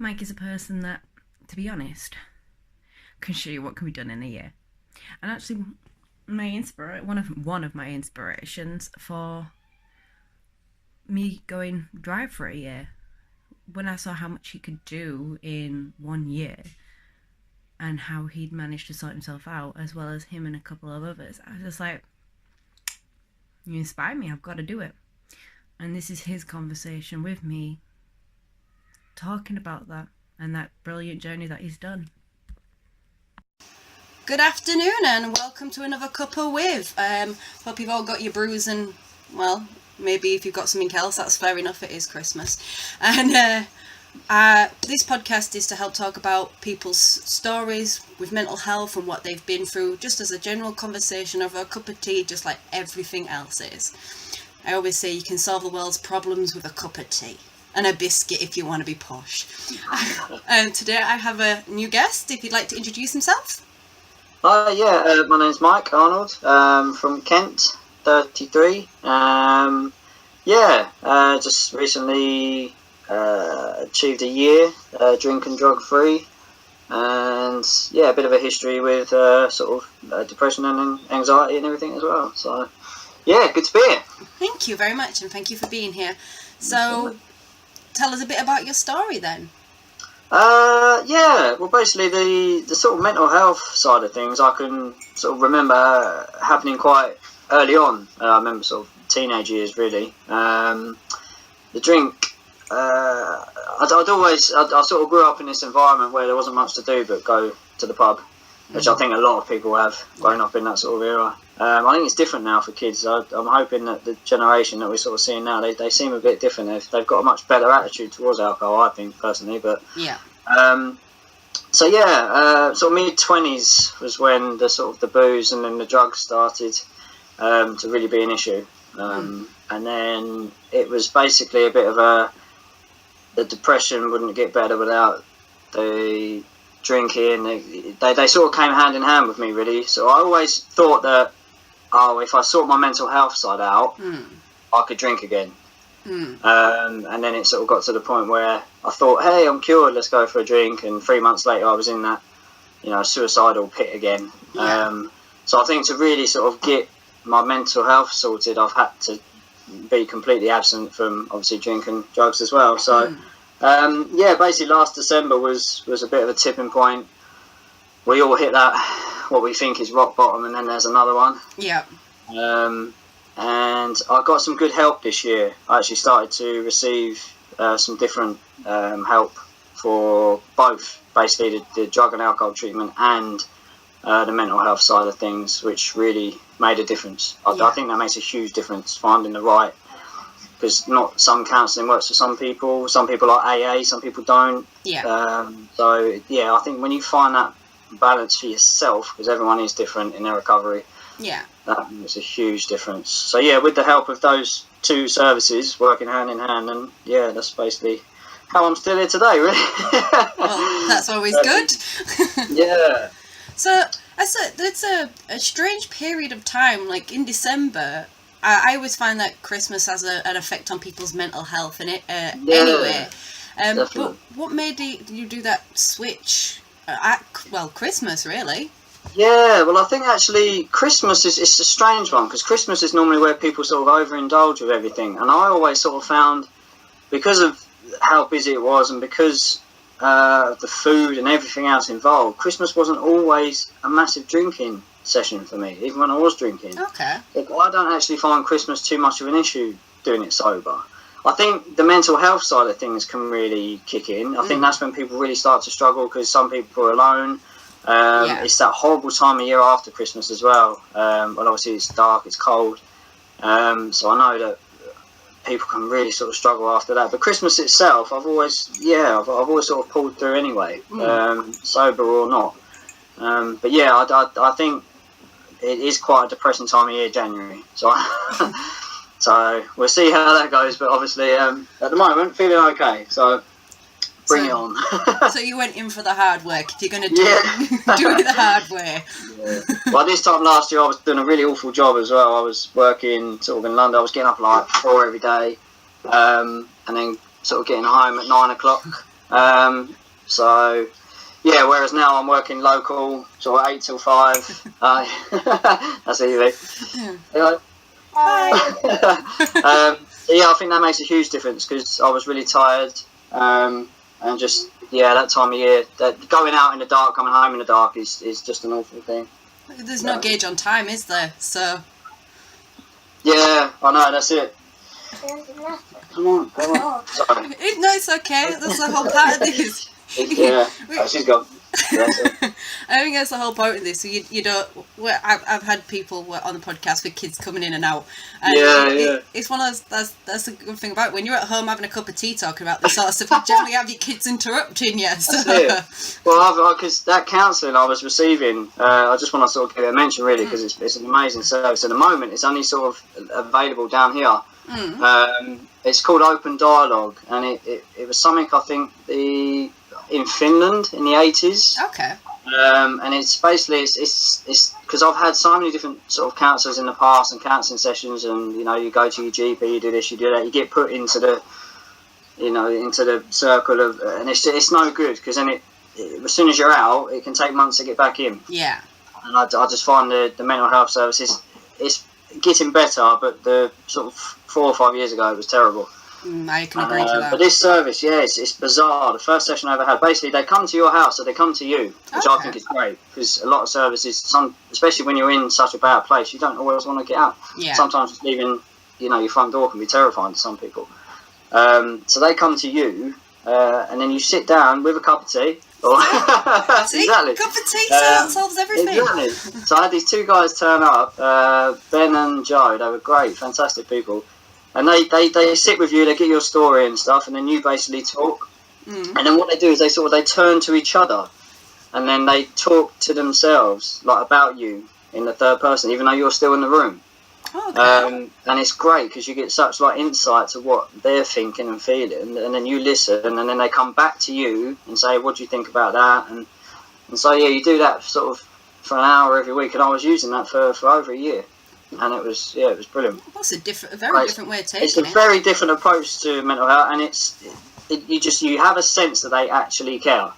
Mike is a person that, to be honest, can show you what can be done in a year. And actually, one of my inspirations for me going drive for a year, when I saw how much he could do in 1 year and how he'd managed to sort himself out, as well as him and a couple of others, I was just like, you inspire me, I've got to do it. And this is his conversation with me, talking about that and that brilliant journey that he's done. Good afternoon and welcome to another Cuppa with. Hope you've all got your brews and, well, maybe if you've got something else, that's fair enough, it is Christmas. And this podcast is to help talk about people's stories with mental health and what they've been through, just as a general conversation over a cup of tea, just like everything else is. I always say you can solve the world's problems with a cup of tea. And a biscuit if you want to be posh. Today I have a new guest, if you'd like to introduce himself. Hi, my name's Mike Arnold, from Kent, 33. Just recently achieved a year drink and drug free, and a bit of a history with depression and anxiety and everything as well. So good to be here. Thank you very much, and thank you for being here. So tell us a bit about your story then. Well, basically the sort of mental health side of things I can sort of remember happening quite early on. I remember sort of teenage years really. The drink, I sort of grew up in this environment where there wasn't much to do but go to the pub, which I think a lot of people have grown up in that sort of era. I think it's different now for kids. I'm hoping that the generation that we're sort of seeing now, they seem a bit different. They've got a much better attitude towards alcohol, I think, personally. But sort of mid-20s was when the booze and then the drugs started to really be an issue. And then it was basically a bit of the depression wouldn't get better without the drinking. They sort of came hand in hand with me, really. So I always thought that, if I sort my mental health side out, I could drink again. And then it sort of got to the point where I thought, hey, I'm cured, let's go for a drink. And 3 months later, I was in that, suicidal pit again. So I think to really sort of get my mental health sorted, I've had to be completely absent from obviously drinking drugs as well. So basically last December was a bit of a tipping point. We all hit that, what we think is rock bottom, and then there's another one. And I got some good help this year. I actually started to receive some different help for both, basically the drug and alcohol treatment and the mental health side of things, which really made a difference. I think that makes a huge difference, finding the right, because not some counselling works for some people like AA, some people don't. I think when you find that balance for yourself, because everyone is different in their recovery, that makes a huge difference. So with the help of those two services working hand in hand, and that's basically how I'm still here today, really. Well, that's always good. So it's a strange period of time. Like in December, I always find that Christmas has an effect on people's mental health in it anyway. But what made you do that switch at Christmas, really? I think actually Christmas is a strange one, because Christmas is normally where people sort of overindulge with everything, and I always sort of found, because of how busy it was and because of the food and everything else involved, Christmas wasn't always a massive drinking session for me, even when I was drinking. I don't actually find Christmas too much of an issue doing it sober. I think the mental health side of things can really kick in. I think that's when people really start to struggle, because some people are alone. It's that horrible time of year after Christmas as well. Obviously it's dark, it's cold. So I know that people can really sort of struggle after that. But Christmas itself, I've always sort of pulled through anyway, sober or not. I think it is quite a depressing time of year, January. So so we'll see how that goes. But obviously, at the moment, feeling okay. So bring it on. So you went in for the hard work. If you're going to do it the hard way. Well, this time last year, I was doing a really awful job as well. I was working sort of in London. I was getting up like 4 every day, and then sort of getting home at 9 o'clock. So yeah, whereas now I'm working local, sort of 8 till 5. That's easy. Hi. So yeah, I think that makes a huge difference because I was really tired, and just that time of year, that going out in the dark, coming home in the dark is just an awful thing. There's no gauge on time, is there? So. Yeah, I know, that's it. Come on. Sorry. No, it's okay. That's the whole part of this. She's gone. I think that's the whole point of this. So you don't. I've had people on the podcast with kids coming in and out. And it's one of those. That's the good thing about it. When you're at home having a cup of tea talking about this sort of stuff, you generally have your kids interrupting you. So. That's it. Well, because that counselling I was receiving, I just want to sort of give it a mention really because it's an amazing service. At the moment, it's only sort of available down here. It's called Open Dialogue, and it was something I think in Finland in the 80s. Okay. And it's basically it's because I've had so many different sort of counsellors in the past and counselling sessions, and you go to your GP, you do this, you do that, you get put into the into the circle of, and it's no good because then as soon as you're out, it can take months to get back in. Yeah. And I just find the mental health services it's getting better, but the sort of 4 or 5 years ago it was terrible. I can agree to that. But this service, it's bizarre. The first session I ever had, basically they come to your house, so they come to you, which I think is great because a lot of services, especially when you're in such a bad place, you don't always want to get out. Yeah. Sometimes just leaving, your front door can be terrifying to some people. So they come to you, and then you sit down with a cup of tea. See? Exactly. Cup of tea solves everything. Exactly. So I had these 2 guys turn up, Ben and Joe. They were great, fantastic people. And they sit with you, they get your story and stuff, and then you basically talk. And then what they do is they turn to each other, and then they talk to themselves, like about you in the third person, even though you're still in the room. Okay. And it's great because you get such insight to what they're thinking and feeling, and then you listen, and then they come back to you and say, "What do you think about that?" And so you do that sort of for an hour every week, and I was using that for over a year. And it was brilliant. That's a very different way of taking it. It's a very different approach to mental health, and you have a sense that they actually care,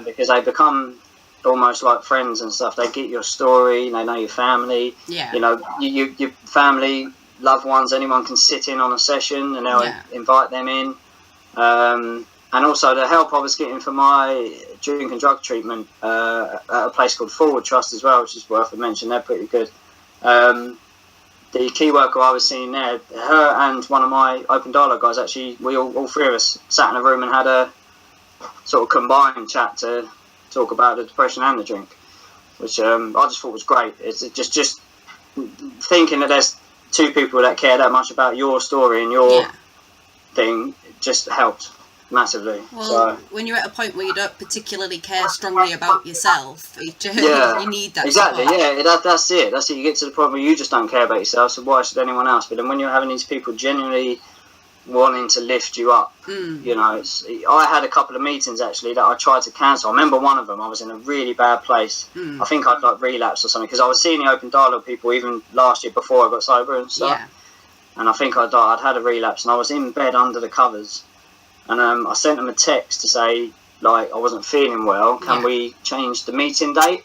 because they become almost like friends and stuff. They get your story, they know your family. Yeah. Your family, loved ones, anyone can sit in on a session, and they'll invite them in. And also the help I was getting for my drink and drug treatment at a place called Forward Trust as well, which is worth a mention. They're pretty good. The key worker I was seeing there, her and one of my Open Dialogue guys, actually, we all 3 of us sat in a room and had a sort of combined chat to talk about the depression and the drink, which I just thought was great. It's just thinking that there's 2 people that care that much about your story and your thing just helped massively. Well, when you're at a point where you don't particularly care strongly about yourself, you need that exactly support. That's it. You get to the point where you just don't care about yourself, so why should anyone else? But then when you're having these people genuinely wanting to lift you up, I had a couple of meetings actually that I tried to cancel. I remember one of them, I was in a really bad place. I think I'd relapsed or something, because I was seeing the Open Dialogue people even last year before I got sober and stuff. And I think I'd had a relapse, and I was in bed under the covers. And I sent him a text to say, I wasn't feeling well. Can we change the meeting date?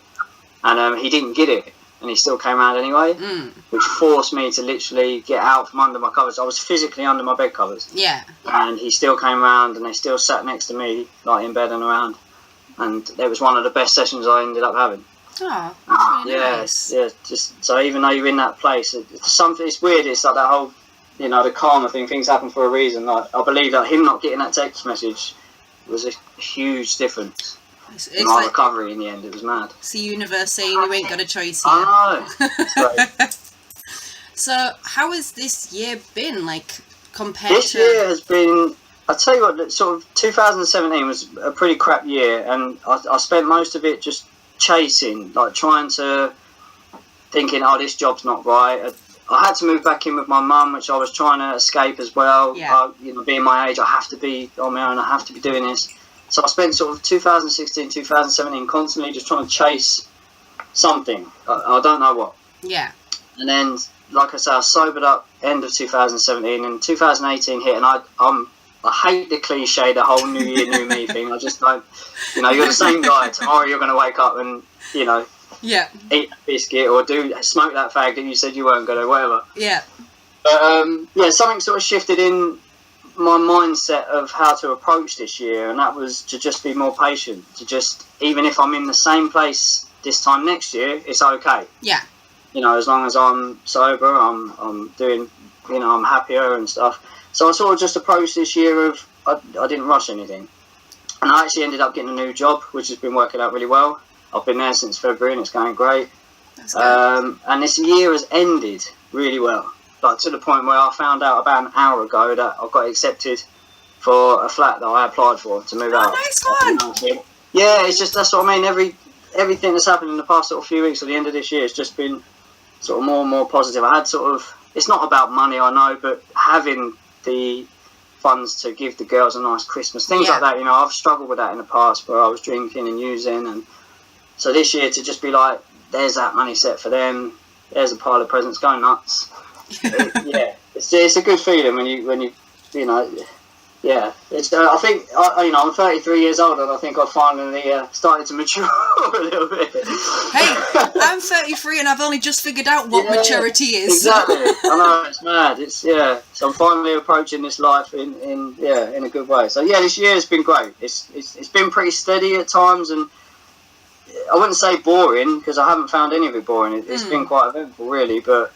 And he didn't get it. And he still came around anyway, which forced me to literally get out from under my covers. I was physically under my bed covers. Yeah. And he still came around, and they still sat next to me, in bed and around. And it was one of the best sessions I ended up having. Oh, that's really nice. Yeah, just so even though you're in that place, it's weird. It's like that whole, the karma thing. Things happen for a reason. I believe that him not getting that text message was a huge difference. It's my recovery in the end. It was mad. It's the universe saying you ain't got a choice here. I know. So, how has this year been compared This year has been. I'll tell you what. Sort of 2017 was a pretty crap year, and I spent most of it just chasing, trying to thinking, this job's not right. I had to move back in with my mum, which I was trying to escape as well. Yeah. Being my age, I have to be on my own. I have to be doing this. So I spent sort of 2016, 2017 constantly just trying to chase something. I don't know what. Yeah. And then, like I say, I sobered up end of 2017, and 2018 hit, and I'm I hate the cliche, the whole New Year, New Me thing. I just don't, you're the same guy. Tomorrow you're going to wake up and, eat a biscuit or smoke that fag that you said you weren't going to, whatever. Yeah. But, something sort of shifted in my mindset of how to approach this year, and that was to just be more patient, to just, even if I'm in the same place this time next year, it's okay. Yeah. As long as I'm sober, I'm doing, I'm happier and stuff. So I sort of just approached this year of, I didn't rush anything. And I actually ended up getting a new job, which has been working out really well. I've been there since February and it's going great. That's good. And this year has ended really well. Like to the point where I found out about an hour ago that I got accepted for a flat that I applied for to move out. Nice one! Yeah, it's just, that's what I mean. Everything that's happened in the past sort of few weeks at the end of this year has just been sort of more and more positive. I had sort of, it's not about money, I know, but having the funds to give the girls a nice Christmas, things like that, I've struggled with that in the past where I was drinking and using, and so this year to just be like, there's that money set for them, there's a pile of presents, go nuts. It's a good feeling when you it's I think I'm 33 years old and I think I finally started to mature a little bit. Hey, I'm 33 and I've only just figured out what maturity is. Exactly. I know, it's mad. So I'm finally approaching this life in a good way. So this year has been great. It's been pretty steady at times, and I wouldn't say boring because I haven't found any of it boring. It's been quite eventful really, but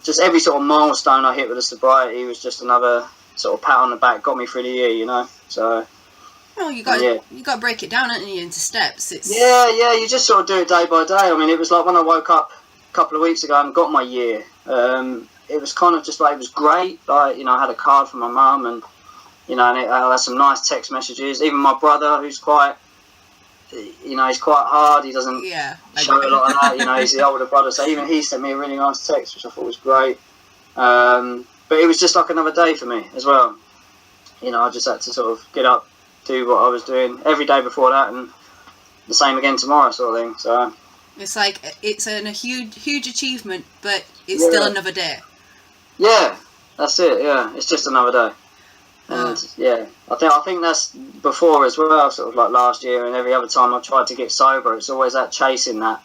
just every sort of milestone I hit with the sobriety was just another sort of pat on the back, got me through the year, so. Well, you got to break it down, haven't you, into steps. You just sort of do it day by day. I mean, it was like when I woke up a couple of weeks ago and got my year. It was kind of just like, it was great. Like, I had a card from my mum, and I had some nice text messages. Even my brother, who's quite, he's quite hard. He doesn't show a lot of that. He's the older brother, so even he sent me a really nice text, which I thought was great. But it was just like another day for me as well. I just had to sort of get up, do what I was doing every day before that, and the same again tomorrow, sort of thing. So it's like it's a huge achievement, but it's still another day. Yeah, that's it. Yeah, it's just another day. And I think that's before as well. Sort of like last year and every other time I tried to get sober, it's always that chasing that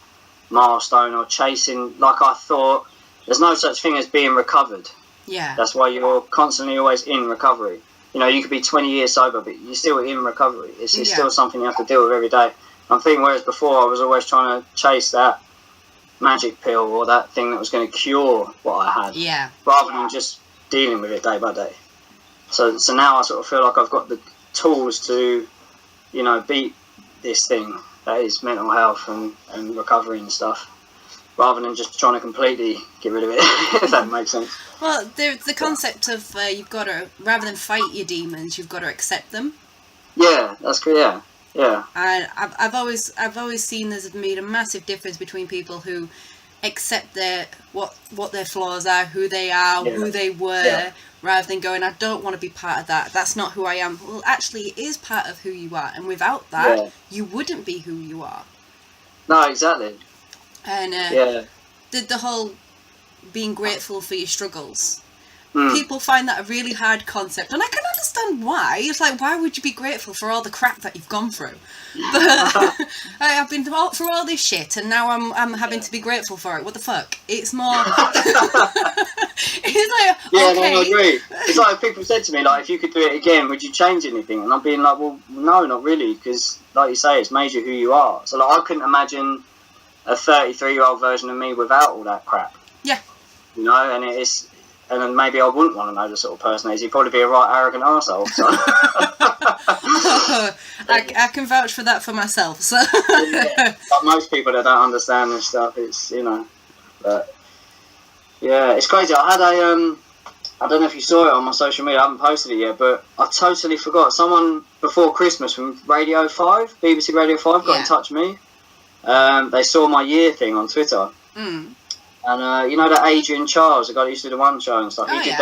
milestone or chasing. Like I thought, there's no such thing as being recovered. Yeah. That's why you're constantly always in recovery. You could be 20 years sober, but you're still in recovery. It's still something you have to deal with every day. I'm thinking, whereas before I was always trying to chase that magic pill or that thing that was going to cure what I had. Yeah. Rather than just dealing with it day by day. So now I sort of feel like I've got the tools to, beat this thing that is mental health and recovery and stuff. Rather than just trying to completely get rid of it, if that makes sense. Well, the concept of you've got to, rather than fight your demons, you've got to accept them. Yeah, that's good. Yeah. And I've always seen there's made a massive difference between people who accept what their flaws are, who they are, who they were, rather than going, I don't want to be part of that. That's not who I am. Well, actually, it is part of who you are, and without that, you wouldn't be who you are. No, exactly. And the whole being grateful for your struggles. People find that a really hard concept, and I can understand why. It's like, why would you be grateful for all the crap that you've gone through? But I've been through all this shit, and now I'm having to be grateful for it. What the fuck? It's more. It's like, okay. No, I agree. It's like if people said to me, like, if you could do it again, would you change anything? And I'm being like, well, no, not really, because, like you say, it's made you who you are. So, like, I couldn't imagine a 33-year-old version of me without all that crap. Yeah. And then maybe I wouldn't want to know the sort of person he is. He'd probably be a right arrogant arsehole. So. I can vouch for that for myself. So. Like most people that don't understand this stuff, it's, but yeah, it's crazy. I had I don't know if you saw it on my social media, I haven't posted it yet, but I totally forgot. Someone before Christmas from Radio 5, BBC Radio 5, got in touch with me. They saw my year thing on Twitter. And that Adrian Charles, the guy that used to do the One Show and stuff, he did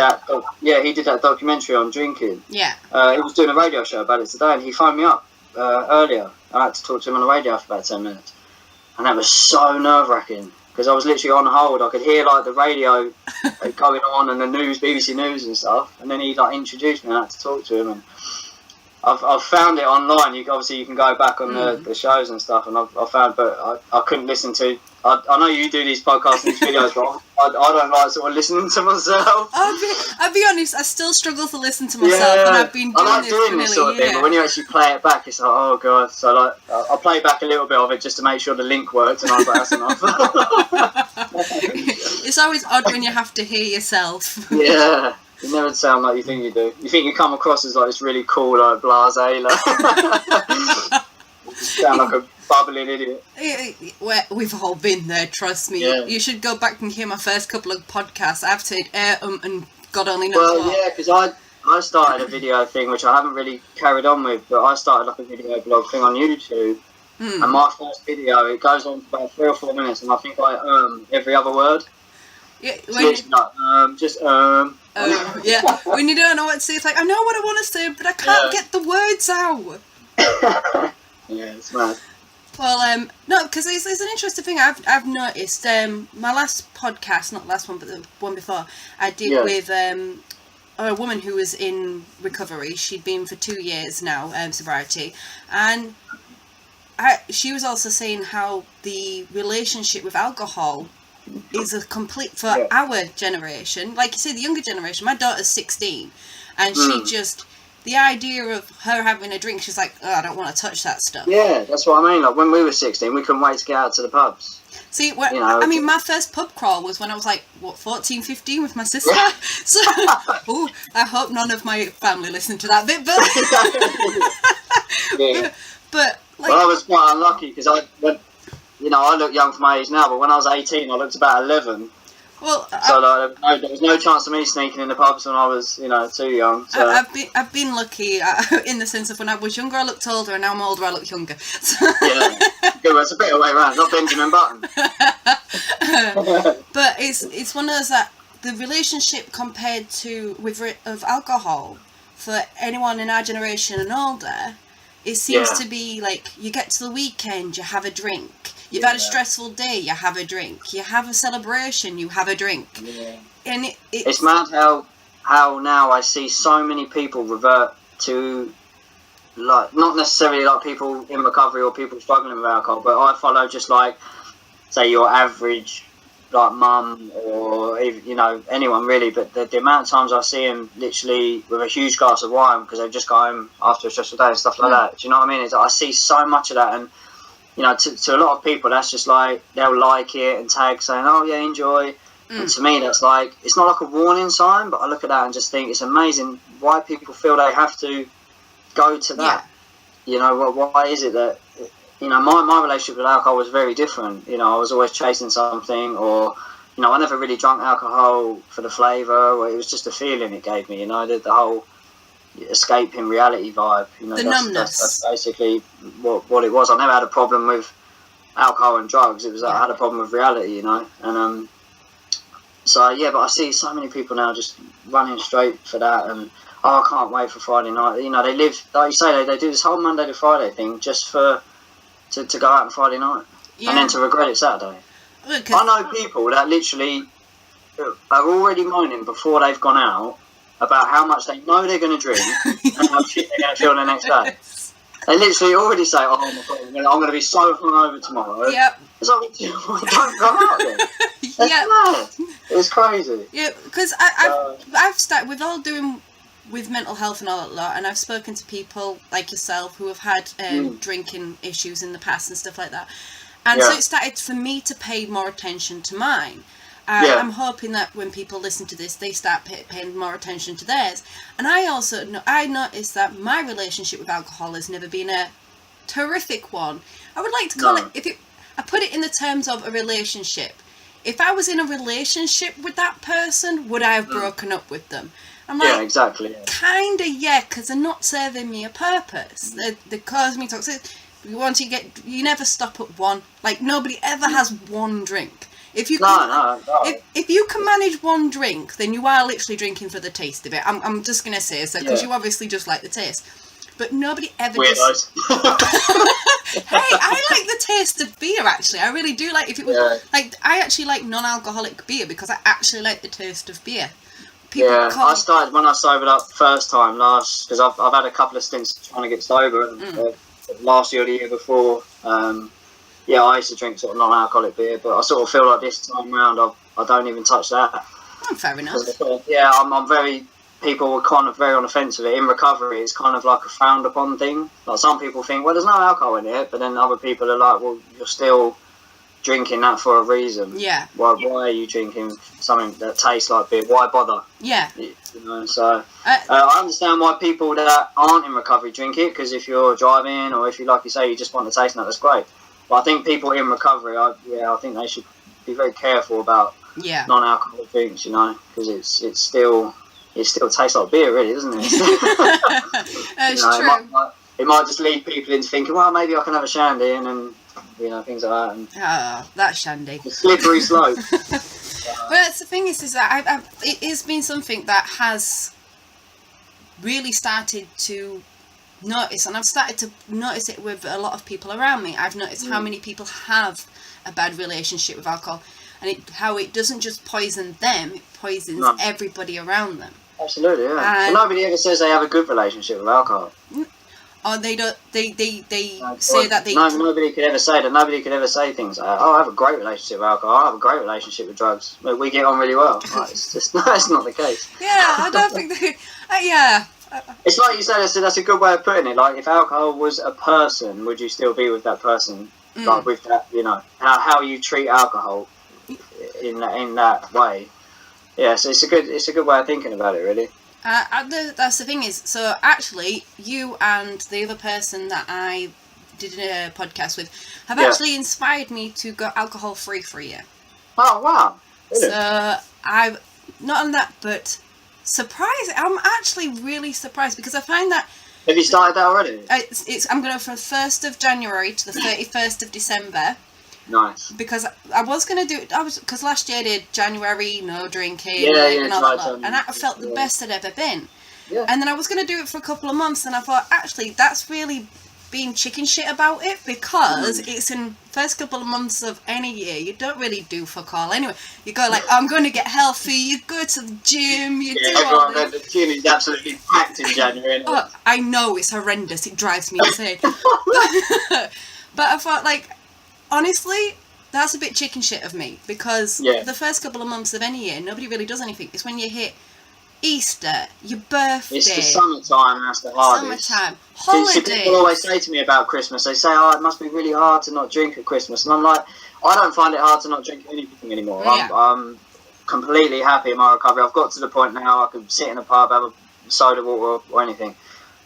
that documentary on drinking. Yeah. He was doing a radio show about it today, and he phoned me up earlier. I had to talk to him on the radio for about 10 minutes. And that was so nerve-wracking, because I was literally on hold. I could hear like the radio going on and the news, BBC News and stuff. And then he like introduced me and I had to talk to him. And I've found it online. You can go back on the shows and stuff. And I've found, but I couldn't listen to. I know you do these podcasts and these videos, but I don't like sort of listening to myself. I'll be honest, I still struggle to listen to myself, and I've been doing this sort of thing. But when you actually play it back, it's like, oh god. So like, I'll play back a little bit of it just to make sure the link worked, and I was like, that's enough. It's always odd when you have to hear yourself. Yeah, you never sound like you think you do. You think you come across as like this really cool, like blasé, like you sound like a bubbling idiot. We've all been there, trust me. Yeah. You should go back and hear my first couple of podcasts. I've said and God only knows well, what. yeah, because I started a video thing, which I haven't really carried on with, but I started like a video blog thing on YouTube. And my first video, it goes on for about 3 or 4 minutes, and I think I every other word. Yeah, yeah. When you don't know what to say, it's like, I know what I want to say, but I can't get the words out. Yeah, it's mad. Well, no, because it's an interesting thing I've noticed. My last podcast, not the last one, but the one before, I did with a woman who was in recovery. She'd been for 2 years now, sobriety, and she was also saying how the relationship with alcohol is a complete for our generation. Like you say, the younger generation. My daughter's 16, and she just. The idea of her having a drink, she's like, oh, I don't want to touch that stuff. Yeah, that's what I mean. Like, when we were 16, we couldn't wait to get out to the pubs. See, I mean, my first pub crawl was when I was like, 14, 15 with my sister? Yeah. So, I hope none of my family listened to that bit, but... Yeah. But, like... Well, I was quite unlucky, because I look young for my age now, but when I was 18, I looked about 11. Well, so there was no chance of me sneaking in the pubs when I was, too young. So. I've been lucky in the sense of when I was younger, I looked older, and now I'm older, I look younger. So. Yeah, good. It's a bit of a way around, not Benjamin Button. But it's one of those that the relationship compared of alcohol for anyone in our generation and older, it seems to be like you get to the weekend, you have a drink. You've had a stressful day, you have a drink. You have a celebration, you have a drink. Yeah. And it's mad how now I see so many people revert to, like, not necessarily like people in recovery or people struggling with alcohol, but I follow just like, say, your average, like, mum or, anyone really, but the amount of times I see them literally with a huge glass of wine because they've just got home after a stressful day and stuff like that. Do you know what I mean? I see so much of that, and to a lot of people, that's just like, they'll like it and tag saying, oh yeah, enjoy. And to me, that's like, it's not like a warning sign, but I look at that and just think it's amazing why people feel they have to go to that. Yeah. Why is it that, my relationship with alcohol was very different. I was always chasing something, or, I never really drank alcohol for the flavour, or it was just a feeling it gave me, the whole escaping reality vibe. The numbness. That's basically what it was. I never had a problem with alcohol and drugs. It was I had a problem with reality, and so yeah. But I see so many people now just running straight for that, and I can't wait for Friday night. They live, like you say, they do this whole Monday to Friday thing just to go out on Friday night, and then to regret it Saturday. I know people that literally are already moaning before they've gone out about how much they know they're going to drink and how shit they're going to feel the next day. They literally already say, oh my God, I'm going to be so hungover tomorrow. Yep. It's like, don't go out then. That's mad. It's crazy. Yeah, because I've started with all doing with mental health and all that lot, and I've spoken to people like yourself who have had drinking issues in the past and stuff like that. And so it started for me to pay more attention to mine. I'm hoping that when people listen to this, they start paying more attention to theirs. And I noticed that my relationship with alcohol has never been a terrific one. I would like to call it, I put it in the terms of a relationship. If I was in a relationship with that person, would I have broken up with them? I'm like, exactly. Kinda, because they're not serving me a purpose. They cause me toxic. You never stop at one. Like, nobody ever has one drink. If you if you can manage one drink, then you are literally drinking for the taste of it. I'm just gonna say so because you obviously just like the taste. But nobody ever I like the taste of beer, actually. I really do like, if it was, like, I actually like non-alcoholic beer because I actually like the taste of beer. I started when I sobered up first time because I've had a couple of stints trying to get sober, and last year or the year before, I used to drink sort of non-alcoholic beer, but I sort of feel like this time round I don't even touch that. Oh, fair enough. I'm very, people were kind of very on the fence with it. In recovery, it's kind of like a frowned upon thing. Like, some people think, well, there's no alcohol in it, but then other people are like, well, you're still drinking that for a reason. Yeah. Why are you drinking something that tastes like beer? Why bother? Yeah. You know, so I understand why people that aren't in recovery drink it, because if you're driving or if you, like you say, you just want the taste of that, that's great. But I think people in recovery, I think they should be very careful about non-alcoholic drinks, you know, because it still tastes like beer, really, doesn't it? That's true. It might just lead people into thinking, well, maybe I can have a shandy, and then, you know, things like that. And that's shandy. The slippery slope. But that's the thing is that it has been something that has really started to notice, and I've started to notice it with a lot of people around me. I've noticed how many people have a bad relationship with alcohol, and how it doesn't just poison them, it poisons everybody around them. Absolutely, yeah. So nobody ever says they have a good relationship with alcohol. Or they don't. They say that they. Nobody could ever say that. Nobody could ever say things like, "Oh, I have a great relationship with alcohol. I have a great relationship with drugs. We get on really well." Like, it's just that's not the case. Yeah, I don't think they. It's like you said. That's a good way of putting it. Like, if alcohol was a person, would you still be with that person? Like, with that, you know, how you treat alcohol in that way. Yeah, so it's a good way of thinking about it, really. That's the thing is, so actually, you and the other person that I did a podcast with have actually inspired me to go alcohol free for a year. Oh, wow. Really? So I've not on that, but surprised. I'm actually really surprised because I find that. Have you started that already? I'm going from the 1st of January to the 31st of December. Nice. Because I was going to do it, because last year I did January, no drinking, and all that, and I felt the best I'd ever been. Yeah. And then I was going to do it for a couple of months, and I thought, actually, that's really being chicken shit about it, because it's in first couple of months of any year, you don't really do fuck all anyway. You go like, I'm going to get healthy, you go to the gym, you do all this. The gym is absolutely packed in January. I know, it's horrendous, it drives me insane. But I thought, like, honestly, that's a bit chicken shit of me, because the first couple of months of any year, nobody really does anything. It's when you hit Easter, your birthday. It's the summertime, that's the hardest. Summertime. Holidays. See, people always say to me about Christmas, they say, it must be really hard to not drink at Christmas. And I'm like, I don't find it hard to not drink anything anymore. Yeah. I'm completely happy in my recovery. I've got to the point now I can sit in a pub, have a soda water or anything.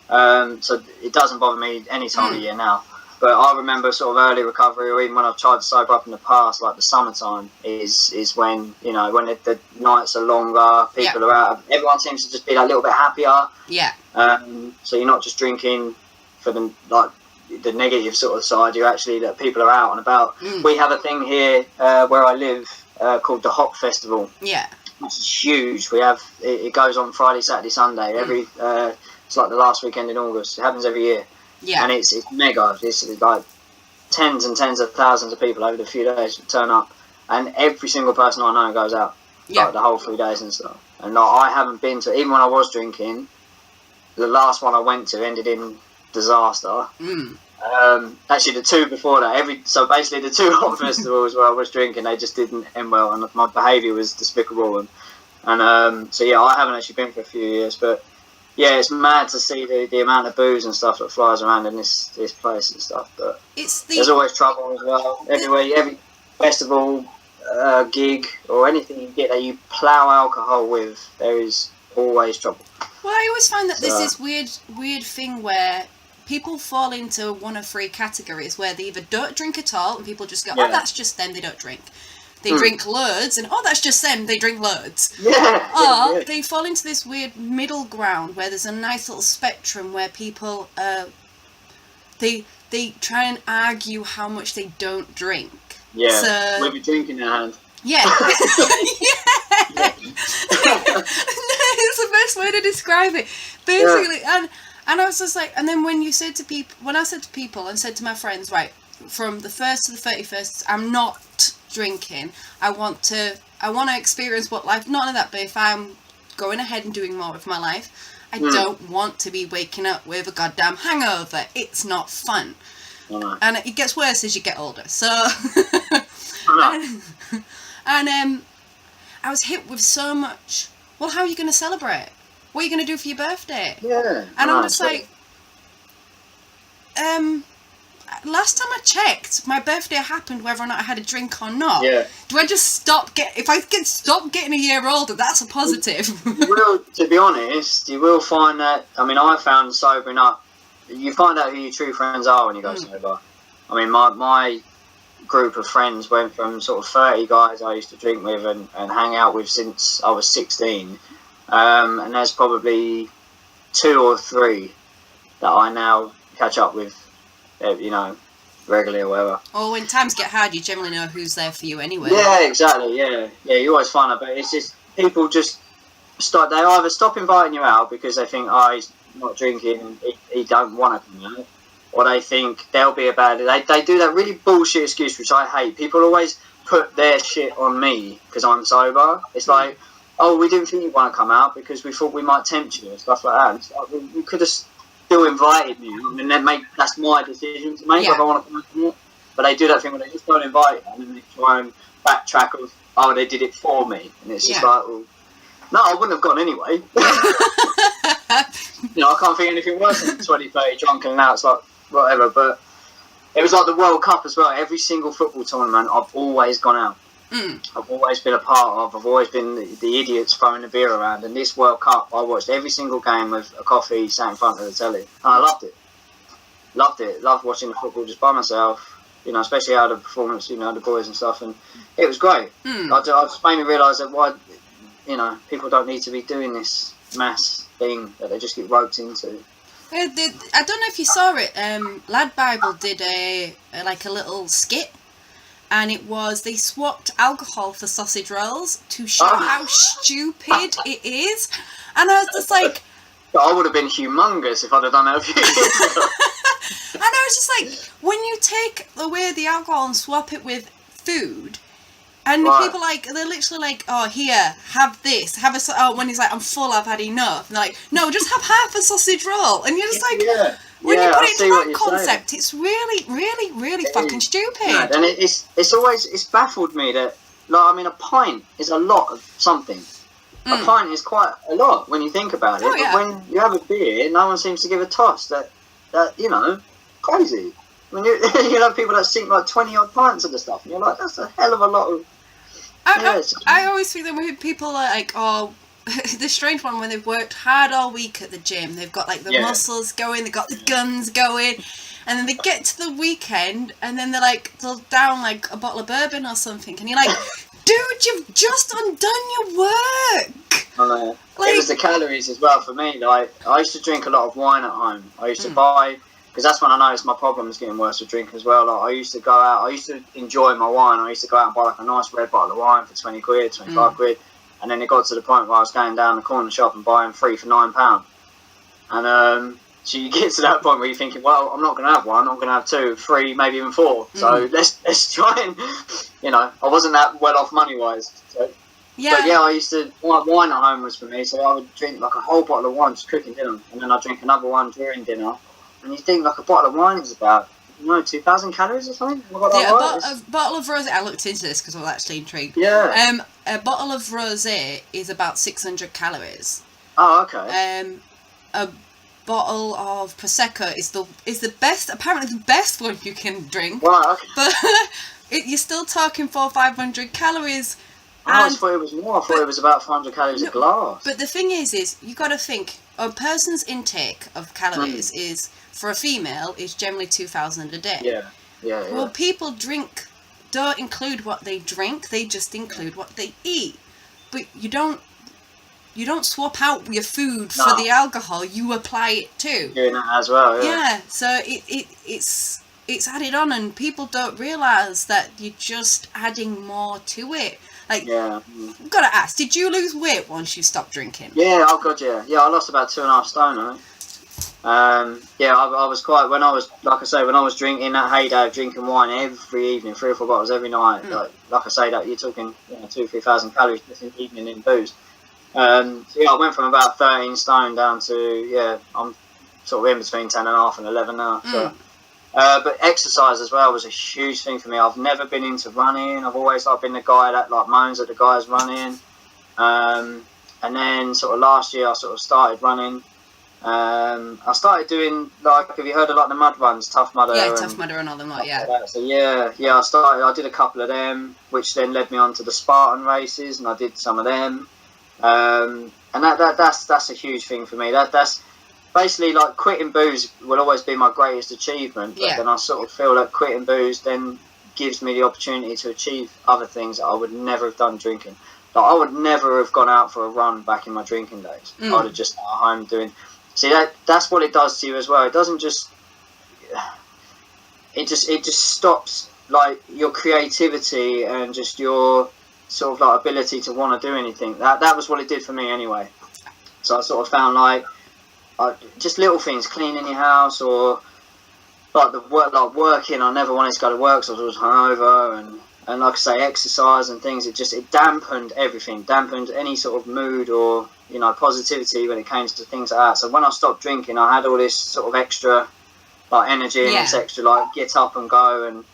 So it doesn't bother me any time of year now. But I remember sort of early recovery, or even when I've tried to sober up in the past, like the summertime is when, you know, when the nights are longer, people are out, everyone seems to just be like a little bit happier. Yeah. So you're not just drinking for the negative sort of side, you're actually, that people are out and about. We have a thing here where I live called the Hop Festival. Yeah. Which is huge. We have, it goes on Friday, Saturday, Sunday, it's like the last weekend in August. It happens every year. Yeah. And it's mega. It's like tens and tens of thousands of people over the few days turn up, and every single person I know goes out. Yeah. Like the whole 3 days and stuff. And like, I haven't been to, even when I was drinking, the last one I went to ended in disaster. Actually, the two before that, so basically the two hot festivals where I was drinking, they just didn't end well, and my behaviour was despicable. And so I haven't actually been for a few years, but. Yeah, it's mad to see the amount of booze and stuff that flies around in this place and stuff. But there's always trouble as well. Everywhere, every festival, gig, or anything you get that you plough alcohol with, there is always trouble. Well, I always find that there's this weird thing where people fall into one of three categories, where they either don't drink at all, and people just go, oh, that's just them, they don't drink. They drink loads, and that's just them, they drink loads. Yeah. Or they fall into this weird middle ground where there's a nice little spectrum where people, they try and argue how much they don't drink. Yeah, so, with a drink in their hand. Yeah. Yeah. It's the best way to describe it. Basically, and And I was just like, and then when I said to people and said to my friends, right, from the 1st to the 31st, I'm not drinking. I want to experience what life, not only that, but if I'm going ahead and doing more with my life, I don't want to be waking up with a goddamn hangover. It's not fun. And it gets worse as you get older. So, and I was hit with so much, well, how are you going to celebrate? What are you going to do for your birthday? Yeah. And I'm just like, last time I checked, my birthday happened whether or not I had a drink or not. Yeah. Do I just if I can stop getting a year older, that's a positive. To be honest, you will find that, I mean, I found sobering up, you find out who your true friends are when you go sober. I mean, my group of friends went from sort of 30 guys I used to drink with and hang out with since I was 16. And there's probably 2 or 3 that I now catch up with, you know, regularly or whatever. Or when times get hard, you generally know who's there for you anyway. Yeah, exactly, yeah. Yeah, you always find that, but it's just, people just they either stop inviting you out because they think, oh, he's not drinking, he don't want to come out, or they think they'll be about it. They do that really bullshit excuse, which I hate. People always put their shit on me because I'm sober. It's like, oh, we didn't think you'd want to come out because we thought we might tempt you and stuff like that. And it's like, you could have still invited me, and then that's my decision to make whether I want to come out. But they do that thing where they just don't invite you, and then they try and backtrack of, oh, they did it for me, and it's just like, well, no, I wouldn't have gone anyway. You know, I can't think of anything worse than 20, 30 drunk, and now it's like, whatever. But it was like the World Cup as well. Every single football tournament, I've always gone out. I've always been a part of. I've always been the idiots throwing the beer around. And this World Cup, I watched every single game with a coffee sat in front of the telly. And I loved it. Loved watching the football just by myself. You know, especially how the performance, you know, the boys and stuff. And it was great. I just made me realise that why, you know, people don't need to be doing this mass thing that they just get roped into. I don't know if you saw it. Lad Bible did a little skit. And it was, they swapped alcohol for sausage rolls to show how stupid it is. And I was just like... I would have been humongous if I'd have done that a few years ago. And I was just like, when you take away the alcohol and swap it with food, and the people they're literally like, oh, here, have this, when he's like, I'm full, I've had enough. And they're like, no, just have half a sausage roll. And you're just like... When you put it into that concept, saying. It's really, really, really fucking stupid. Yeah, and it's baffled me that, like, I mean, a pint is a lot of something. A pint is quite a lot when you think about it. Oh, yeah. But when you have a beer, no one seems to give a toss. That you know, crazy. When you have people that sink like 20 odd pints of the stuff, and you're like, that's a hell of a lot of. I always think that when people are like, oh. The strange one when they've worked hard all week at the gym, they've got like the muscles going, they've got the guns going, and then they get to the weekend and then they'll down like a bottle of bourbon or something, and you're like, dude, you've just undone your work. I know. It was the calories as well for me. Like, I used to drink a lot of wine at home. I used to buy, because that's when I noticed my problem was getting worse with drinking as well. Like, I used to go out, I used to enjoy my wine. I used to go out and buy like a nice red bottle of wine for 20 quid, 25 quid. And then it got to the point where I was going down the corner shop and buying 3 for £9. And so you get to that point where you're thinking, well, I'm not going to have 1, I'm going to have 2, 3, maybe even 4. So let's try and, you know, I wasn't that well off money-wise. So. Yeah. But yeah, I used to, wine at home was for me, so I would drink like a whole bottle of wine just cooking dinner. And then I'd drink another one during dinner. And you think like a bottle of wine is about, 2,000 calories or something? A bottle of rosé. I looked into this because I was actually intrigued. Yeah. A bottle of rosé is about 600 calories. Oh, okay. A bottle of prosecco is the best. Apparently, the best one you can drink. Right. Okay. But you're still talking 400-500 calories. I thought it was more. I thought it was about 400 calories a glass. But the thing is you got to think a person's intake of calories is. For a female, is generally 2,000 a day. Yeah. Well, people don't include what they drink; they just include what they eat. But you don't swap out your food for the alcohol. You apply it too. Doing that as well. Yeah. So it's added on, and people don't realise that you're just adding more to it. Like, I've got to ask: did you lose weight once you stopped drinking? Yeah. Oh god, yeah. Yeah, I lost about 2.5 stone. I think. I was quite, when I was, like I say, when I was drinking, that heyday of drinking wine every evening, 3 or 4 bottles every night, like I say, that you're talking 2,000-3,000 calories just in the evening in booze. I went from about 13 stone down to, I'm sort of in between 10.5 and 11 now. So. But exercise as well was a huge thing for me. I've never been into running. I've always been the guy that moans at the guys running. And then sort of last year I sort of started running. I started doing, have you heard of the mud runs, Tough Mudder? Yeah, Tough Mudder and all them, yeah. So I did a couple of them, which then led me on to the Spartan races, and I did some of them. And that's a huge thing for me. That's basically quitting booze will always be my greatest achievement, but then I sort of feel that quitting booze then gives me the opportunity to achieve other things that I would never have done drinking. I would never have gone out for a run back in my drinking days. I'd have just at home doing. See, that's what it does to you as well. It doesn't just. It just stops your creativity and just your sort of ability to want to do anything. That was what it did for me anyway. So I sort of found just little things, cleaning your house or working. I never wanted to go to work, so I was hungover, and like I say, exercise and things. It dampened everything, dampened any sort of mood or positivity when it came to things like that. So when I stopped drinking, I had all this sort of extra energy and this extra get up and go, and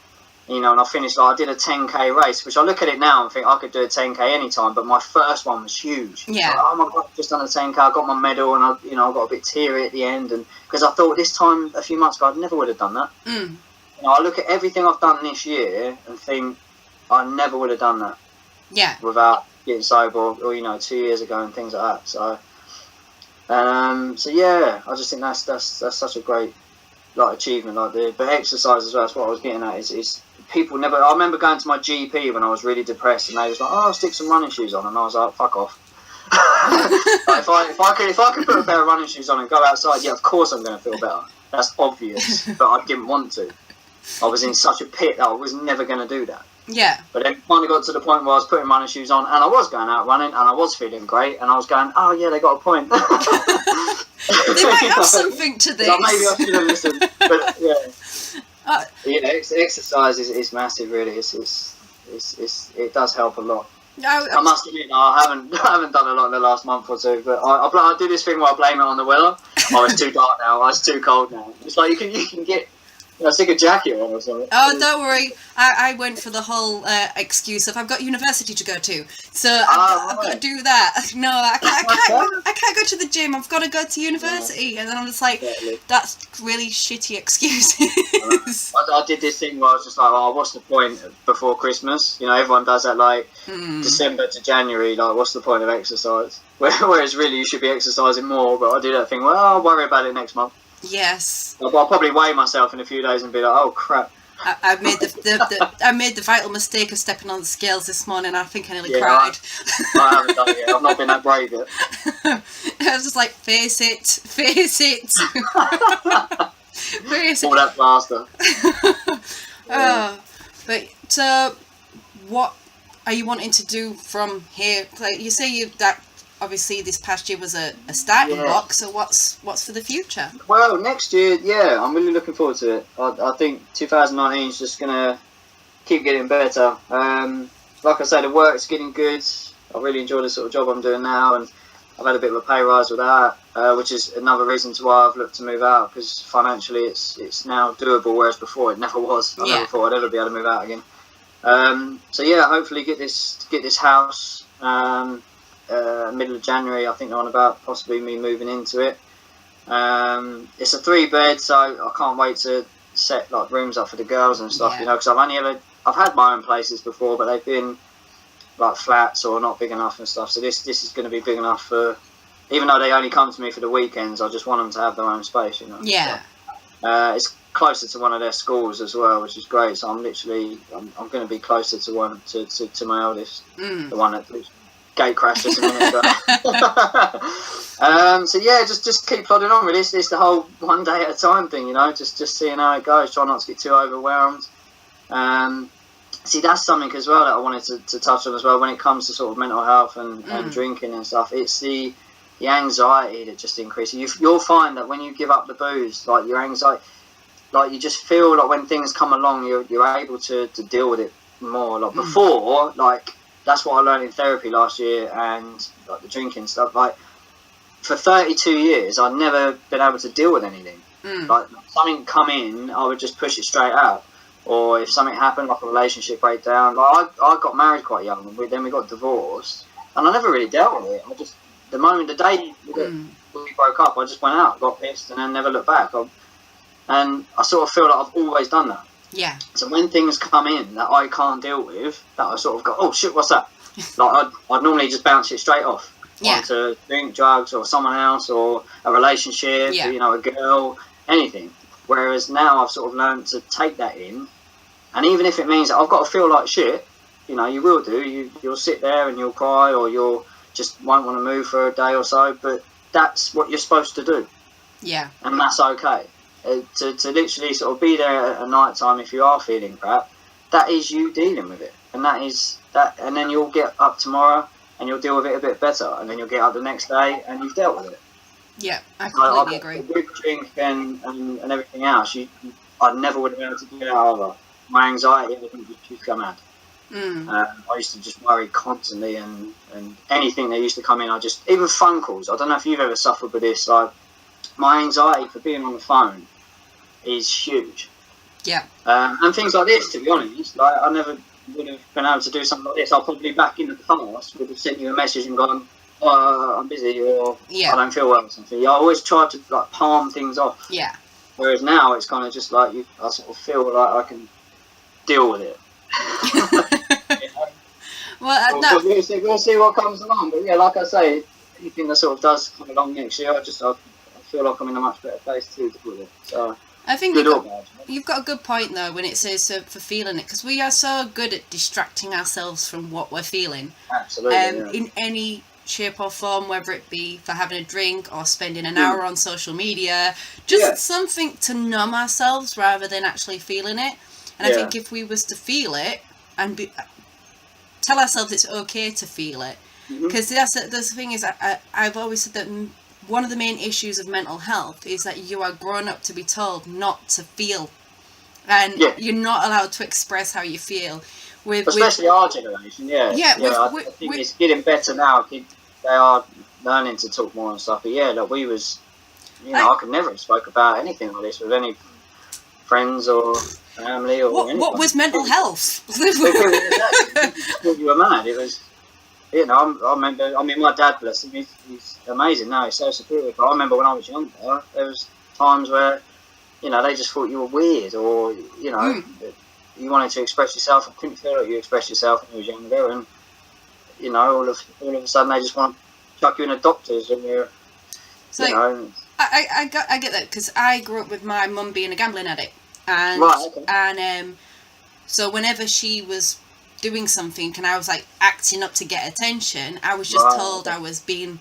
and I finished I did a 10k race, which I look at it now and think I could do a 10k anytime, but my first one was huge. Yeah. Oh my god, I've just done a 10k, I got my medal, and I got a bit teary at the end, and because I thought this time a few months ago I never would have done that. I look at everything I've done this year and think I never would have done that. Yeah. Without getting sober or 2 years ago and things like that. So I just think that's such a great achievement but exercise as well. That's what I was getting at. Is people never. I remember going to my GP when I was really depressed, and they was like, "Oh, stick some running shoes on," and I was like, "Fuck off." If I could put a pair of running shoes on and go outside, of course I'm going to feel better. That's obvious, but I didn't want to. I was in such a pit that I was never going to do that. Yeah. But then finally got to the point where I was putting running shoes on, and I was going out running, and I was feeling great, and I was going, "Oh yeah, they got a point." They might have something to this. Maybe I should have listened. But exercise is massive. Really, it does help a lot. I must admit, I haven't done a lot in the last month or two, but I do this thing where I blame it on the weather. Oh, it's too dark now. Oh, it's too cold now. It's you can get. Stick a jacket on or something. Oh, don't worry. I went for the whole excuse of I've got university to go to, so I've got to do that. No, I can't go to the gym. I've got to go to university, and then I'm just like, that's really shitty excuses. I did this thing where I was just like, oh, what's the point before Christmas? Everyone does that December to January. What's the point of exercise? Whereas really you should be exercising more. But I do that thing. Well, I'll worry about it next month. Yes. I'll probably weigh myself in a few days and be like, oh crap. I made the vital mistake of stepping on the scales this morning. I think I nearly cried. I haven't done it yet. I've not been that brave yet. I was just like, face it. Face it. All that plaster. But what are you wanting to do from here? You say that. Obviously, this past year was a starting block, so what's for the future? Well, next year, I'm really looking forward to it. I think 2019 is just going to keep getting better. Like I say, the work's getting good. I really enjoy the sort of job I'm doing now, and I've had a bit of a pay rise with that, which is another reason to why I've looked to move out, because financially it's now doable, whereas before it never was. I never thought I'd ever be able to move out again. Hopefully get this house. Middle of January, I think they're on about possibly me moving into it. It's a 3-bed, so I can't wait to set rooms up for the girls and stuff, because I've had my own places before, but they've been flats or not big enough and stuff. So this is going to be big enough for, even though they only come to me for the weekends, I just want them to have their own space, Yeah. So, it's closer to one of their schools as well, which is great. So I'm going to be closer to one to my eldest, the one that gate crashed just a minute ago. Just keep plodding on. Really, it's the whole one day at a time thing, Just seeing how it goes. Try not to get too overwhelmed. That's something as well that I wanted to touch on as well when it comes to sort of mental health and drinking and stuff. It's the the anxiety that just increases. You'll find that when you give up the booze, like your anxiety, like you just feel like when things come along, you're able to deal with it more. Like before, like that's what I learned in therapy last year, and like the drinking stuff. Like for 32 years, I'd never been able to deal with anything. Like something come in, I would just push it straight out. Or if something happened, like a relationship breakdown. Like I got married quite young, and then we got divorced, and I never really dealt with it. The day we broke up, I just went out, got pissed, and then never looked back. And I sort of feel like I've always done that. Yeah. So when things come in that I can't deal with, that I sort of go, oh shit, what's that? Like I'd normally just bounce it straight off. Yeah. Onto drink, drugs, or someone else, or a relationship, you know, a girl, anything. Whereas now I've sort of learned to take that in, and even if it means that I've got to feel like shit, you know, you will do. You'll sit there and you'll cry, or you'll just won't want to move for a day or so. But that's what you're supposed to do. Yeah. And that's okay. To literally sort of be there at night time if you are feeling crap, that is you dealing with it, and that is that. And then you'll get up tomorrow and you'll deal with it a bit better, and then you'll get up the next day and you've dealt with it. Yeah, I completely agree. With drink and everything else, I never would have been able to do that either. My anxiety, everything would come out. I used to just worry constantly, and anything that used to come in, even phone calls. I don't know if you've ever suffered with this. Like, my anxiety for being on the phone is huge. Yeah. And things like this, to be honest, like I never would have been able to do something like this. I'll probably back in the past would have sent you a message and gone, I'm busy, or I don't feel well or something. I always try to like palm things off. Yeah. Whereas now it's kind of just like I sort of feel like I can deal with it. You know? Well, we'll see what comes along. But yeah, like I say, anything that sort of does come along next year, I feel like I'm in a much better place to deal with it. So I think you've got a good point though when it says for feeling it, because we are so good at distracting ourselves from what we're feeling. Absolutely. In any shape or form, whether it be for having a drink or spending an hour on social media, just something to numb ourselves rather than actually feeling it. And I think if we was to feel it and tell ourselves it's okay to feel it, because that's the thing is I've always said that one of the main issues of mental health is that you are grown up to be told not to feel, and you're not allowed to express how you feel. Especially our generation, I think it's getting better now. They are learning to talk more and stuff. But look, we was, I could never have spoke about anything like this with any friends or family or anything. What was mental health? You were mad. It was, I remember. I mean, my dad, bless him, he's amazing now. He's so supportive. But I remember when I was younger, there was times where, they just thought you were weird, or you wanted to express yourself and couldn't feel like you expressed yourself when you was younger, and all of a sudden they just want to chuck you in a doctor's, and you're, I get that, because I grew up with my mum being a gambling addict, and so whenever she was doing something and I was like acting up to get attention, I was just told I was being,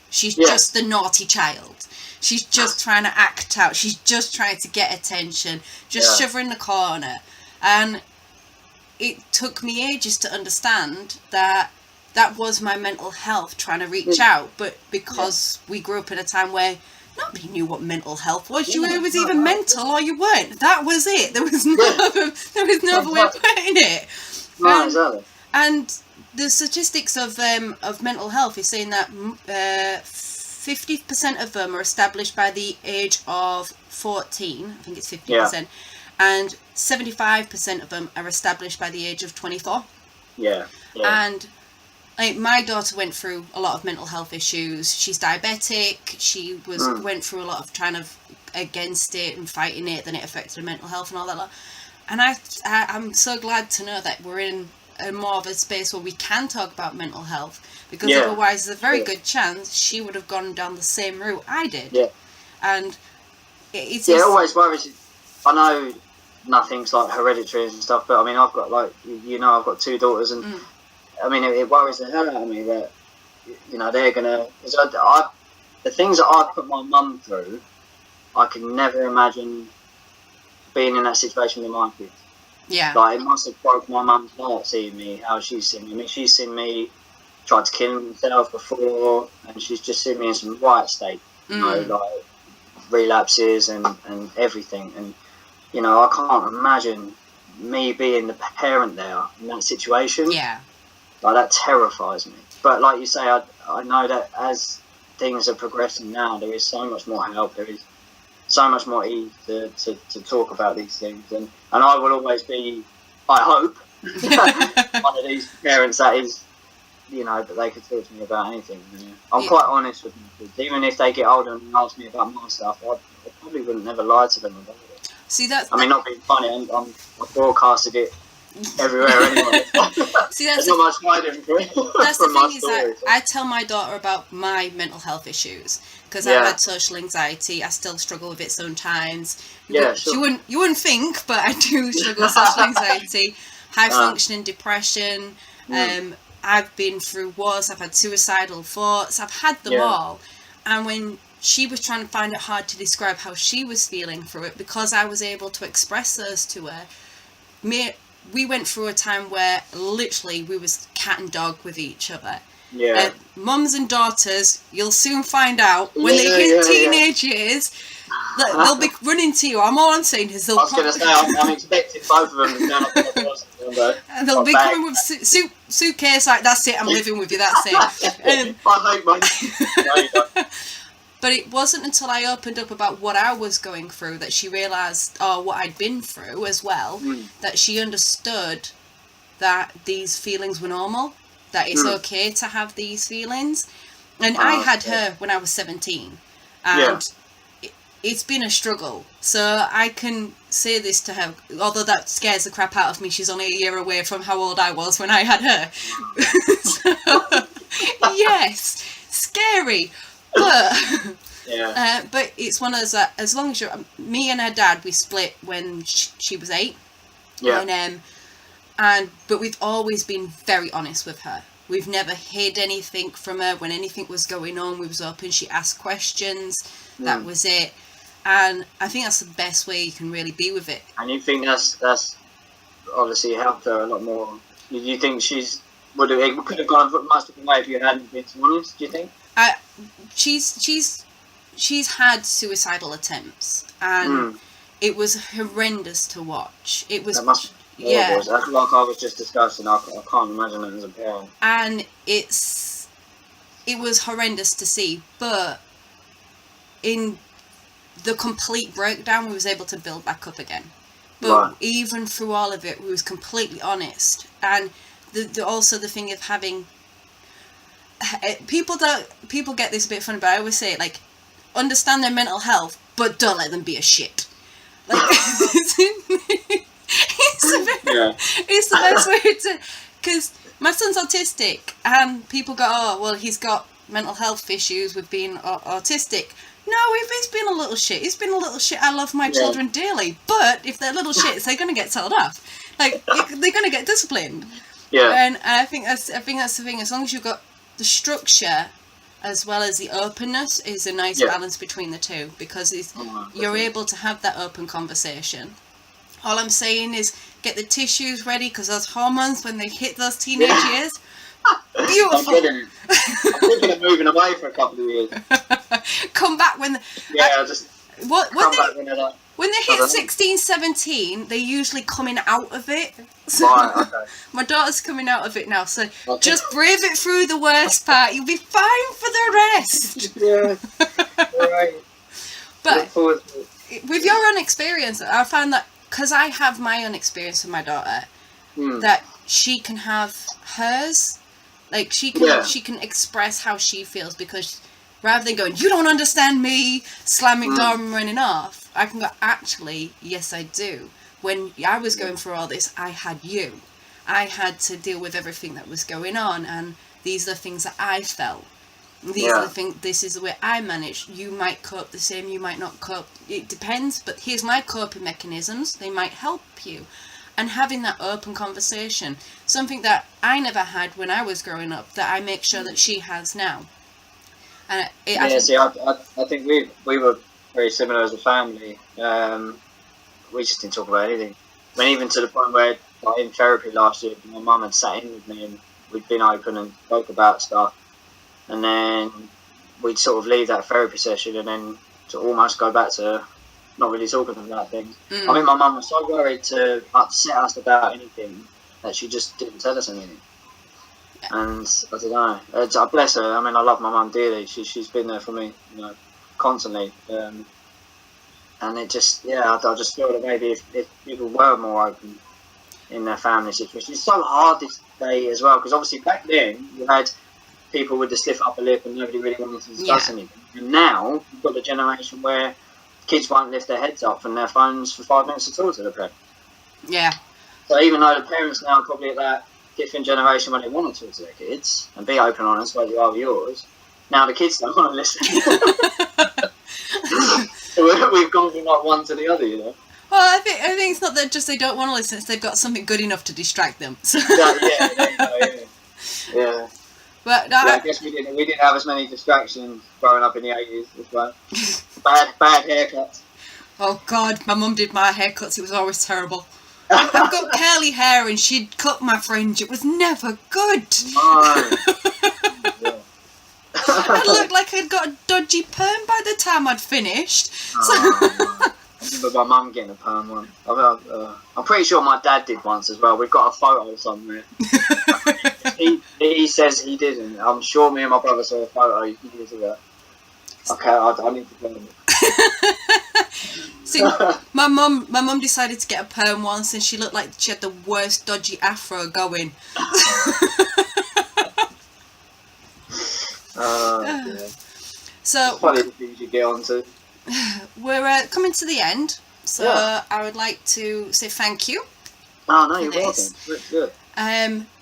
she's just the naughty child. She's just trying to act out. She's just trying to get attention. Just shove her in the corner. And it took me ages to understand that was my mental health trying to reach out. But because we grew up in a time where nobody knew what mental health was. You was either mental or you weren't. That was it. There was no other way of putting it. And the statistics of mental health is saying that 50% of them are established by the age of 14. I think it's 50%. And 75% of them are established by the age of 24. And my daughter went through a lot of mental health issues. She's diabetic. She went through a lot of trying to against it and fighting it. Then it affected her mental health and all that. And I'm so glad to know that we're in a more of a space where we can talk about mental health, because otherwise there's a very good chance she would have gone down the same route I did. And it always worries. I know nothing's like hereditary and stuff, but I mean, I've got I've got two daughters, and I mean, it worries the hell out of me that they're gonna. The things that I've put my mum through, I could never imagine being in that situation with my kids. Like, it must have broke my mum's heart seeing me, how she's seen me. I mean, she's seen me tried to kill himself before, and she's just seen me in some right state, you know, like relapses and everything. And, you know, I can't imagine me being the parent there in that situation. Yeah. Like, that terrifies me. But like you say, I know that as things are progressing now, there is so much more help, there is so much more ease to talk about these things. And I will always be, I hope, one of these parents that is, you know, that they could talk to me about anything. You know? I'm quite honest with my kids. Even if they get older and ask me about my stuff, I probably wouldn't never lie to them about it. See, that's... I mean, not being funny, I broadcasted it everywhere anyway. See, that's There's not much hiding from that's the my thing, is story. that I tell my daughter about my mental health issues, because Yeah. I've had social anxiety. I still struggle with it sometimes. Yeah, But sure. you wouldn't think, but I do struggle with social anxiety, high functioning depression. I've been through wars. I've had suicidal thoughts. I've had them all. And when she was trying to find it hard to describe how she was feeling through it, because I was able to express those to her, we went through a time where literally we was cat and dog with each other. Yeah. Mums and daughters, you'll soon find out when they hit teenage years, they'll be running to you. All I'm saying is I was going to say, I'm expecting both of them to stand up on the doors. And they'll be coming with suitcase like, that's it, I'm living with you, that's it. I hate mine. But it wasn't until I opened up about what I was going through that she realised, what I'd been through as well, that she understood that these feelings were normal, that it's okay to have these feelings. And I had her when I was 17, and it's been a struggle. So I can say this to her, although that scares the crap out of me. She's only a year away from how old I was when I had her. So, yes, scary. But but it's one of those that, as long as me and her dad, we split when she was 8. Yeah. But we've always been very honest with her. We've never hid anything from her. When anything was going on, we was open. She asked questions. That was it. And I think that's the best way you can really be with it. And you think that's obviously helped her a lot more? You think it could have gone a much different way if you hadn't been so honest? Do you think? She's had suicidal attempts, and it was horrendous to watch. It was. That's like I was just discussing. I can't imagine it as a parent. And it was horrendous to see, but in the complete breakdown, we was able to build back up again. But even through all of it, we was completely honest. And also the thing of having people get this a bit funny, but I always say it, like, understand their mental health, but don't let them be a shit. Like, it's the best way to, because my son's autistic, and people go, oh, well, he's got mental health issues with being autistic. No, if he's been a little shit, he's been a little shit. I love my children dearly, but if they're little shits, they're going to get told off. Like, they're going to get disciplined. Yeah. And I think that's the thing. As long as you've got the structure as well as the openness, is a nice balance between the two, because you're able to have that open conversation. All I'm saying is get the tissues ready, because those hormones, when they hit those teenage years, beautiful. I'm thinking of moving away for a couple of years. Come back when... When they hit 16, 17, they're usually coming out of it. So my daughter's coming out of it now, so just brave it through the worst part. You'll be fine for the rest. Right. But with your own experience, I found that, because I have my own experience with my daughter, that she can have hers. Like, she can express how she feels, because rather than going, you don't understand me, slamming door and running off, I can go, actually, yes, I do. When I was going through all this, I had you. I had to deal with everything that was going on, and these are the things that I felt. These are the things, this is the way I manage. You might cope the same, you might not cope. It depends, but here's my coping mechanisms. They might help you. And having that open conversation, something that I never had when I was growing up, that I make sure that she has now. And I think we were very similar as a family. We just didn't talk about anything. I mean, even to the point where, like, in therapy last year, my mum had sat in with me, and we'd been open and spoke about stuff, and then we'd sort of leave that therapy session and then to almost go back to not really talking about things. I think my mum was so worried to upset us about anything that she just didn't tell us anything. And I don't know. Bless her. I mean, I love my mum dearly. She's been there for me, constantly. And it just, I just feel that maybe if people were more open in their family situation, it's so hard this day as well, because obviously back then you had people with the stiff upper lip and nobody really wanted to discuss anything. And now you've got the generation where kids won't lift their heads up from their phones for 5 minutes to talk to their parents. Yeah. So even though the parents now are probably at that different generation where they want to talk to their kids and be open and honest like you are with yours, now the kids don't want to listen. We've gone from like one to the other, Well, I think it's not that just they don't want to listen; it's they've got something good enough to distract them. So. Yeah. But I guess we didn't have as many distractions growing up in the 80s as well. bad haircuts. Oh God, my mum did my haircuts. It was always terrible. I've got curly hair, and she'd cut my fringe. It was never good. No. I looked like I'd got a dodgy perm by the time I'd finished. I remember my mum getting a perm once. I'm pretty sure my dad did once as well. We've got a photo somewhere. He says he didn't. I'm sure me and my brother saw a photo years ago. Okay, I need to find it. See, my mum decided to get a perm once, and she looked like she had the worst dodgy afro going. Yeah. So funny the things you get onto. We're coming to the end, so I would like to say thank you. Oh no, you're welcome. Good.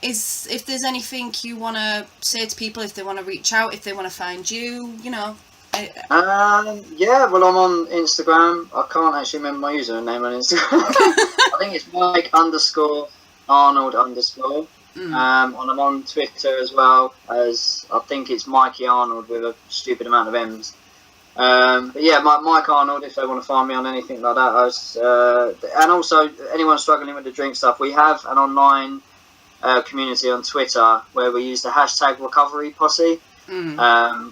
If there's anything you want to say to people, if they want to reach out, if they want to find you, well, I'm on Instagram. I can't actually remember my username on Instagram. I think it's Mike_Arnold_. And I'm on Twitter as well, as I think it's Mikey Arnold with a stupid amount of M's. But yeah, Mike Arnold, if they want to find me on anything like that. And also, anyone struggling with the drink stuff, we have an online community on Twitter where we use the hashtag Recovery Posse,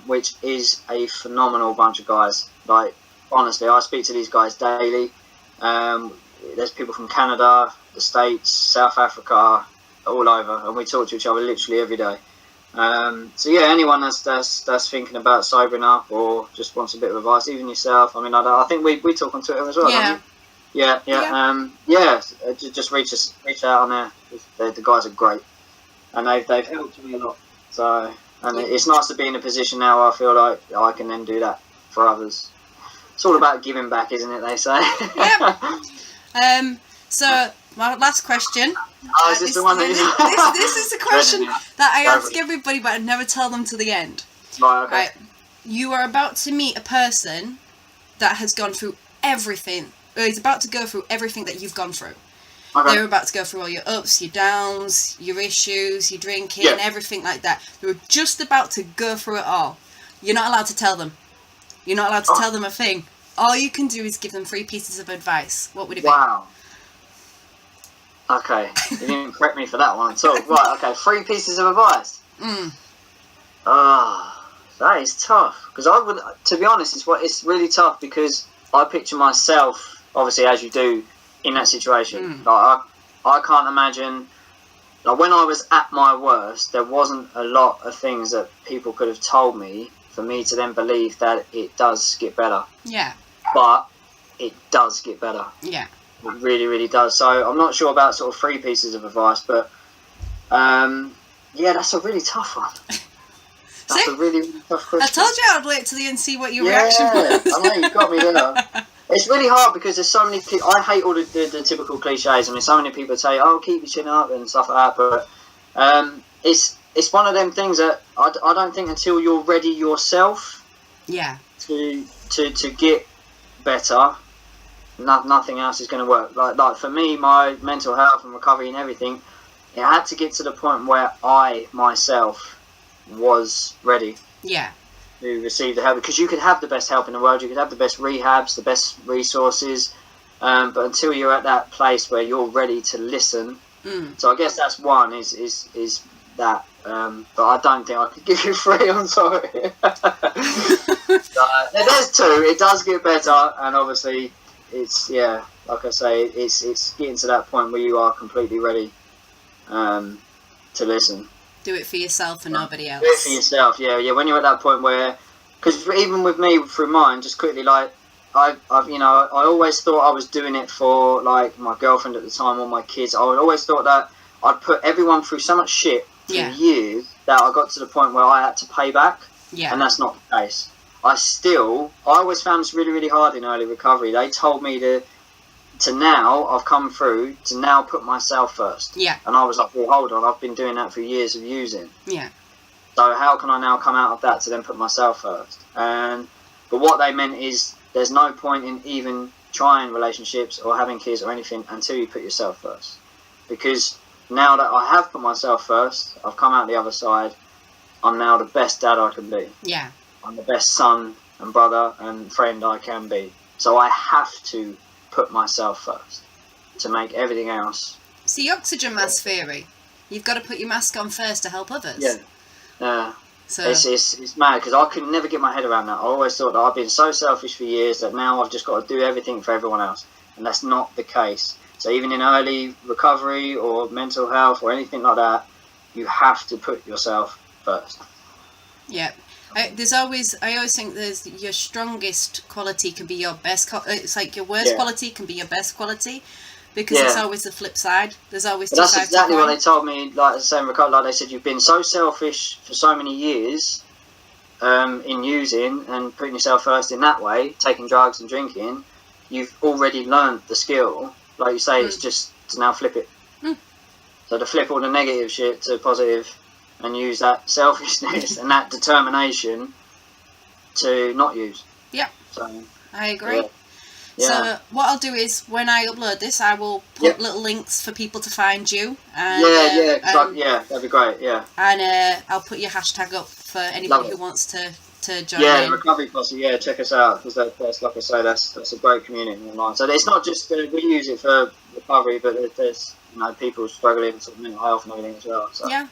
which is a phenomenal bunch of guys. Like, honestly, I speak to these guys daily. There's people from Canada, the States, South Africa, all over, and we talk to each other literally every day. So yeah, anyone that's thinking about sobering up or just wants a bit of advice, even yourself. I mean, I think we talk on Twitter as well. Yeah. Don't we? Just reach out on there. The guys are great, and they've helped me a lot. So, and it's nice to be in a position now where I feel like I can then do that for others. It's all about giving back, isn't it? They say. Yeah. So my last question. Oh, is this the one that this is the question that I ask everybody, but I never tell them to the end. Right, okay. Right. You are about to meet a person that has gone through everything, or is about to go through everything that you've gone through. Okay. They're about to go through all your ups, your downs, your issues, your drinking, everything like that. They're just about to go through it all. You're not allowed to tell them. You're not allowed to tell them a thing. All you can do is give them 3 pieces of advice. What would it be? Wow. Okay, you didn't prep me for that one at all. Right, okay, 3 pieces of advice. That is tough. Because I would, to be honest, it's really tough because I picture myself, obviously as you do, in that situation. Like I can't imagine. Like when I was at my worst, there wasn't a lot of things that people could have told me for me to then believe that it does get better. Yeah. But it does get better. Yeah. It really, really does. So I'm not sure about sort of 3 pieces of advice, but yeah, that's a really tough one. That's a really, really tough question. I told you I'd wait till the end and see what your reaction was. I know, you got me there. It's really hard because there's so many. I hate all the typical cliches. I mean, so many people say, "Oh, keep your chin up" and stuff like that. But it's one of them things that I don't think until you're ready yourself. Yeah. To get better, nothing else is going to work. Like for me, my mental health and recovery and everything, it had to get to the point where I myself was ready. Yeah. To receive the help, because you could have the best help in the world, you could have the best rehabs, the best resources, but until you're at that place where you're ready to listen. So I guess that's one is that. But I don't think I could give you 3. I'm sorry. There's 2. It does get better, and obviously, it's like I say, it's getting to that point where you are completely ready to listen. Do it for yourself and nobody else. Do it for yourself, yeah. When you're at that point where, because even with me through mine, just quickly, like I always thought I was doing it for like my girlfriend at the time or my kids. I always thought that I'd put everyone through so much shit for years that I got to the point where I had to pay back. Yeah. And that's not the case. I always found this really, really hard in early recovery. They told me to now, I've come through to now put myself first. Yeah. And I was like, well, hold on, I've been doing that for years of using. Yeah. So how can I now come out of that to then put myself first? But what they meant is there's no point in even trying relationships or having kids or anything until you put yourself first. Because now that I have put myself first, I've come out the other side, I'm now the best dad I can be. Yeah. I'm the best son and brother and friend I can be. So I have to put myself first to make everything else. It's the oxygen mask theory. You've got to put your mask on first to help others. Yeah. So it's mad because I could never get my head around that. I always thought that I've been so selfish for years that now I've just got to do everything for everyone else, and that's not the case. So even in early recovery or mental health or anything like that, you have to put yourself first. Yeah. I always think there's your strongest quality can be your best. It's like your worst quality can be your best quality, because it's always the flip side. There's always. But that's exactly what they told me. Like the same recovery, like they said, you've been so selfish for so many years, in using and putting yourself first in that way, taking drugs and drinking. You've already learned the skill. Like you say, it's just to now flip it. So to flip all the negative shit to positive. And use that selfishness and that determination to not use. Yeah. So I agree. Yeah. So what I'll do is when I upload this, I will put little links for people to find you. And, that'd be great. Yeah. And I'll put your hashtag up for anybody who wants to join. Yeah, in. Recovery Posse. Yeah, check us out because that's like I say, that's a great community online. So it's not just we use it for recovery, but there's people struggling with sort of mental health and everything as well. So. Yeah.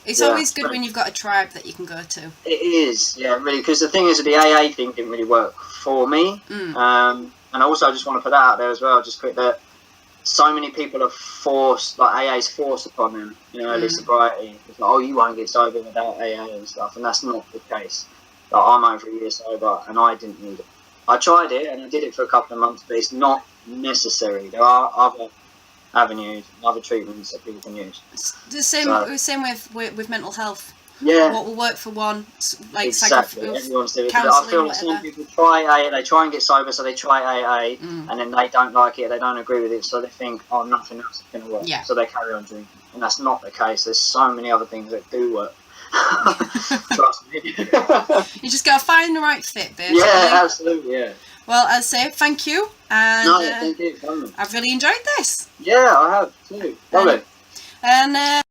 It's always good when you've got a tribe that you can go to. It is, really, because the thing is that the AA thing didn't really work for me. And also I just want to put that out there as well, just quick, that so many people are forced, like AA's forced upon them, early sobriety. It's like, you won't get sober without AA and stuff, and that's not the case. Like, I'm over a year sober, and I didn't need it. I tried it, and I did it for a couple of months, but it's not necessary. There are other avenues and other treatments that people can use. The same with mental health. Yeah. What will work for one, like exactly. Everyone's doing it. I feel like some people try AA, they try and get sober, so they try AA, and then they don't like it, they don't agree with it, so they think, nothing else is going to work. Yeah. So they carry on drinking, and that's not the case. There's so many other things that do work. Trust me. You just got to find the right fit, babe. Yeah, absolutely. Yeah. Well, as I say, thank you. And thank you. I've really enjoyed this. Yeah, I have too. Lovely. And